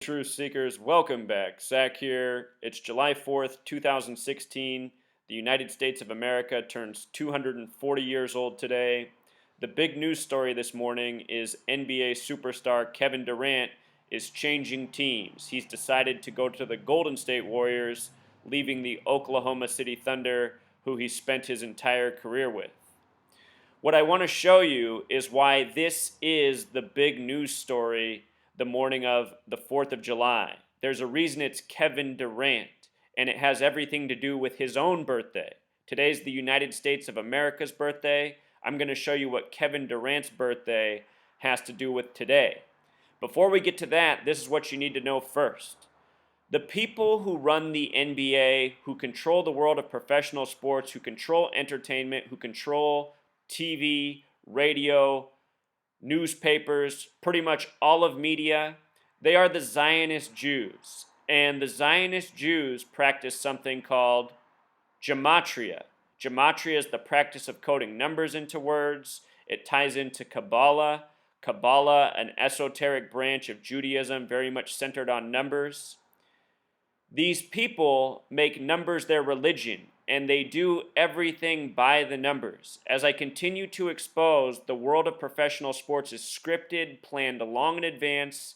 truth seekers, welcome back. Zach here. It's July 4th, 2016. The United States of America turns 240 years old today. The big news story this morning is NBA superstar Kevin Durant is changing teams. He's decided to go to the Golden State Warriors, leaving the Oklahoma City Thunder, who he spent his entire career with. What I want to show you is why this is the big news story the morning of the 4th of July. There's a reason it's Kevin Durant, and it has everything to do with his own birthday. Today's the United States of America's birthday. I'm going to show you what Kevin Durant's birthday has to do with today. Before we get to that, this is what you need to know first. The people who run the NBA, who control the world of professional sports, who control entertainment, who control TV, radio, newspapers, pretty much all of media, they are the Zionist Jews. And the Zionist Jews practice something called Gematria. Gematria is the practice of coding numbers into words. It ties into Kabbalah. Kabbalah, an esoteric branch of Judaism very much centered on numbers. These people make numbers their religion, and they do everything by the numbers. As I continue to expose, the world of professional sports is scripted, planned long in advance,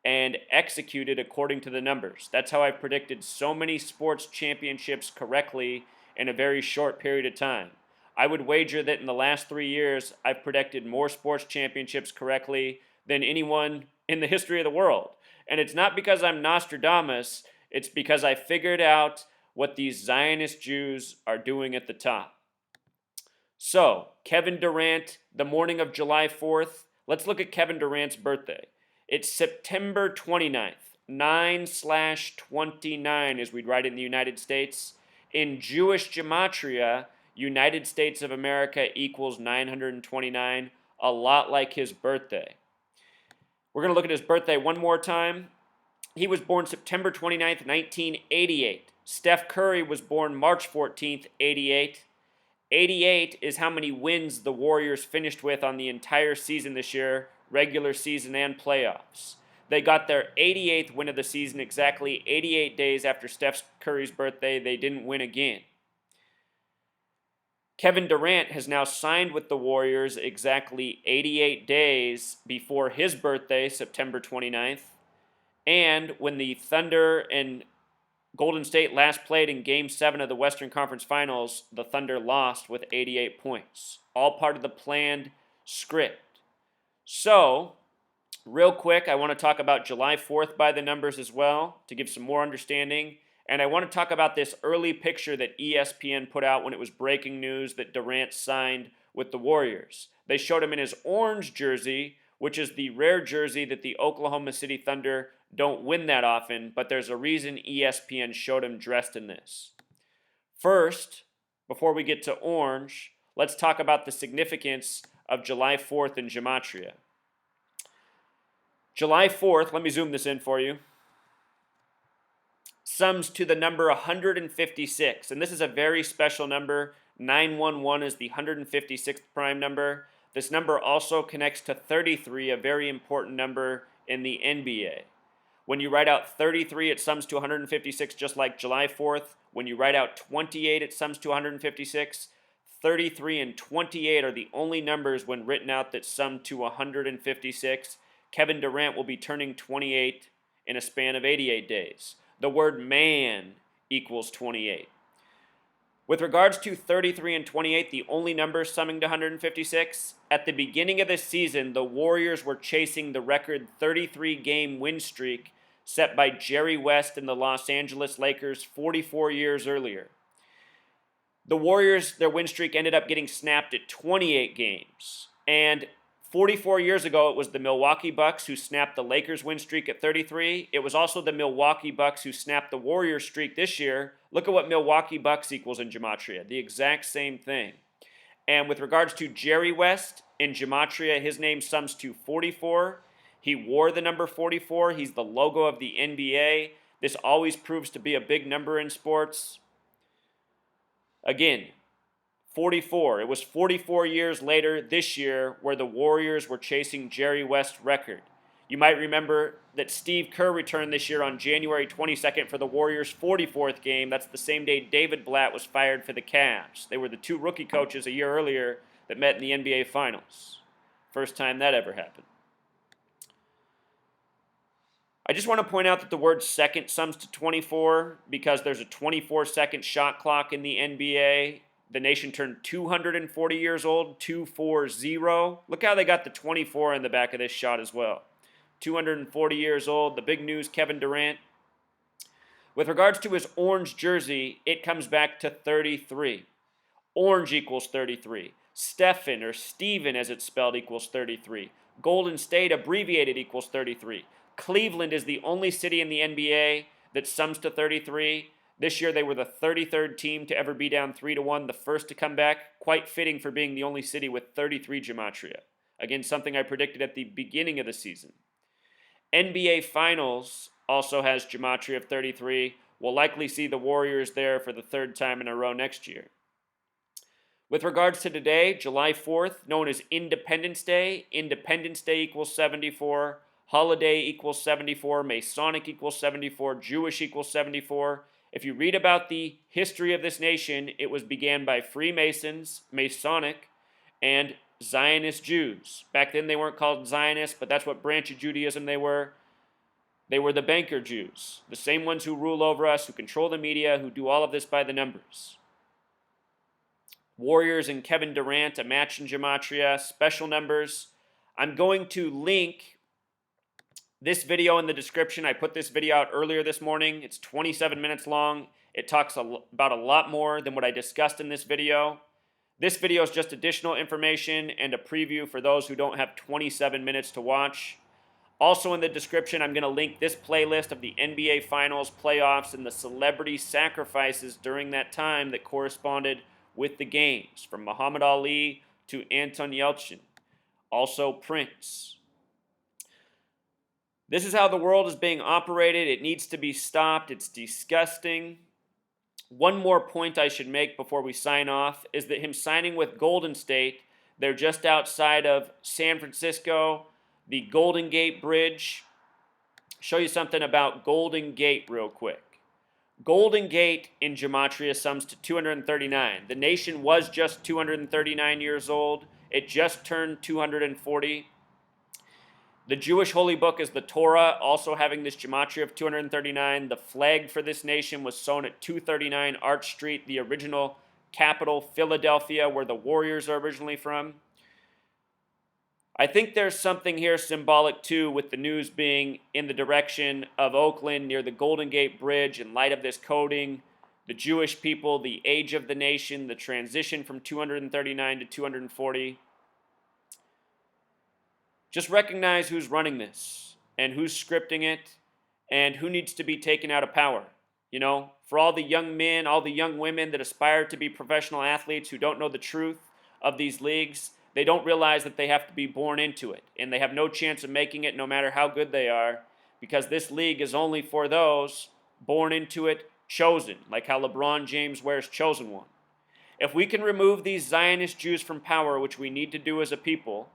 and executed according to the numbers. That's how I've predicted so many sports championships correctly in a very short period of time. I would wager that in the last 3 years, I've predicted more sports championships correctly than anyone in the history of the world. And it's not because I'm Nostradamus, it's because I figured out what these Zionist Jews are doing at the top. So, Kevin Durant, the morning of July 4th, let's look at Kevin Durant's birthday. It's September 29th, 9/29, as we'd write in the United States. In Jewish Gematria, United States of America equals 929, a lot like his birthday. We're going to look at his birthday one more time. He was born September 29th, 1988. Steph Curry was born March 14th, 88. 88 is how many wins the Warriors finished with on the entire season this year, regular season and playoffs. They got their 88th win of the season exactly 88 days after Steph Curry's birthday. They didn't win again. Kevin Durant has now signed with the Warriors exactly 88 days before his birthday, September 29th. And when the Thunder and Golden State last played in Game 7 of the Western Conference Finals, the Thunder lost with 88 points. All part of the planned script. So, real quick, I want to talk about July 4th by the numbers as well, to give some more understanding. And I want to talk about this early picture that ESPN put out when it was breaking news that Durant signed with the Warriors. They showed him in his orange jersey, which is the rare jersey that the Oklahoma City Thunder don't win that often, but there's a reason ESPN showed him dressed in this. First, before we get to orange, let's talk about the significance of July 4th in Gematria. July 4th, let me zoom this in for you, sums to the number 156, and this is a very special number. 911 is the 156th prime number. This number also connects to 33, a very important number in the NBA. When you write out 33, it sums to 156, just like July 4th. When you write out 28, it sums to 156. 33 and 28 are the only numbers when written out that sum to 156. Kevin Durant will be turning 28 in a span of 88 days. The word man equals 28. With regards to 33 and 28, the only numbers summing to 156, at the beginning of the season, the Warriors were chasing the record 33-game win streak set by Jerry West and the Los Angeles Lakers 44 years earlier. The Warriors, their win streak ended up getting snapped at 28 games. And 44 years ago, it was the Milwaukee Bucks who snapped the Lakers win streak at 33. It was also the Milwaukee Bucks who snapped the Warriors streak this year. Look at what Milwaukee Bucks equals in Gematria, the exact same thing. And with regards to Jerry West, in Gematria, his name sums to 44. He wore the number 44. He's the logo of the NBA. This always proves to be a big number in sports. Again, 44. It was 44 years later this year where the Warriors were chasing Jerry West's record. You might remember that Steve Kerr returned this year on January 22nd for the Warriors' 44th game. That's the same day David Blatt was fired for the Cavs. They were the two rookie coaches a year earlier that met in the NBA Finals. First time that ever happened. I just want to point out that the word second sums to 24 because there's a 24-second shot clock in the NBA. The nation turned 240 years old, 240. Look how they got the 24 in the back of this shot as well. 240 years old. The big news, Kevin Durant. With regards to his orange jersey, it comes back to 33. Orange equals 33. Stephen, or Steven as it's spelled, equals 33. Golden State abbreviated equals 33. Cleveland is the only city in the NBA that sums to 33. This year they were the 33rd team to ever be down 3-1, the first to come back. Quite fitting for being the only city with 33 Gematria. Again, something I predicted at the beginning of the season. NBA Finals also has Gematria of 33. We'll likely see the Warriors there for the third time in a row next year. With regards to today, July 4th, known as Independence Day equals 74. Holiday equals 74, Masonic equals 74, Jewish equals 74. If you read about the history of this nation, it was began by Freemasons, Masonic, and Zionist Jews. Back then they weren't called Zionists, but that's what branch of Judaism they were. They were the banker Jews, the same ones who rule over us, who control the media, who do all of this by the numbers. Warriors and Kevin Durant, a match in Gematria, special numbers. I'm going to link this video in the description. I put this video out earlier this morning. It's 27 minutes long. It talks about a lot more than what I discussed in this video. This video is just additional information and a preview for those who don't have 27 minutes to watch. Also in the description, I'm going to link this playlist of the NBA Finals, playoffs, and the celebrity sacrifices during that time that corresponded with the games, from Muhammad Ali to Anton Yelchin. Also Prince. This is how the world is being operated. It needs to be stopped. It's disgusting. One more point I should make before we sign off is that him signing with Golden State, they're just outside of San Francisco, the Golden Gate Bridge. Show you something about Golden Gate real quick. Golden Gate in Gematria sums to 239. The nation was just 239 years old. It just turned 240. The Jewish holy book is the Torah, also having this Gematria of 239. The flag for this nation was sewn at 239 Arch Street, the original capital, Philadelphia, where the Warriors are originally from. I think there's something here symbolic, too, with the news being in the direction of Oakland near the Golden Gate Bridge in light of this coding. The Jewish people, the age of the nation, the transition from 239 to 240. Just recognize who's running this and who's scripting it and who needs to be taken out of power. You know, for all the young men, all the young women that aspire to be professional athletes who don't know the truth of these leagues, they don't realize that they have to be born into it, and they have no chance of making it no matter how good they are, because this league is only for those born into it, chosen, like how LeBron James wears chosen one. If we can remove these Zionist Jews from power, which we need to do as a people,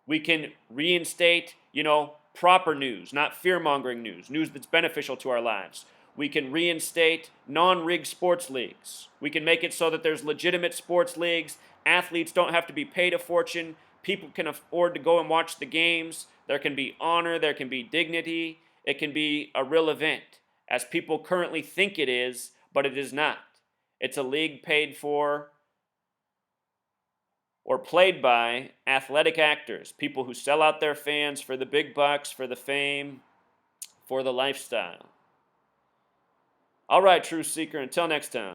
we can reinstate, proper news, not fear-mongering news, news that's beneficial to our lives. We can reinstate non-rigged sports leagues. We can make it so that there's legitimate sports leagues. Athletes don't have to be paid a fortune. People can afford to go and watch the games. There can be honor. There can be dignity. It can be a real event, as people currently think it is, but it is not. It's a league paid for or played by athletic actors, people who sell out their fans for the big bucks, for the fame, for the lifestyle. All right, Truth Seeker, until next time.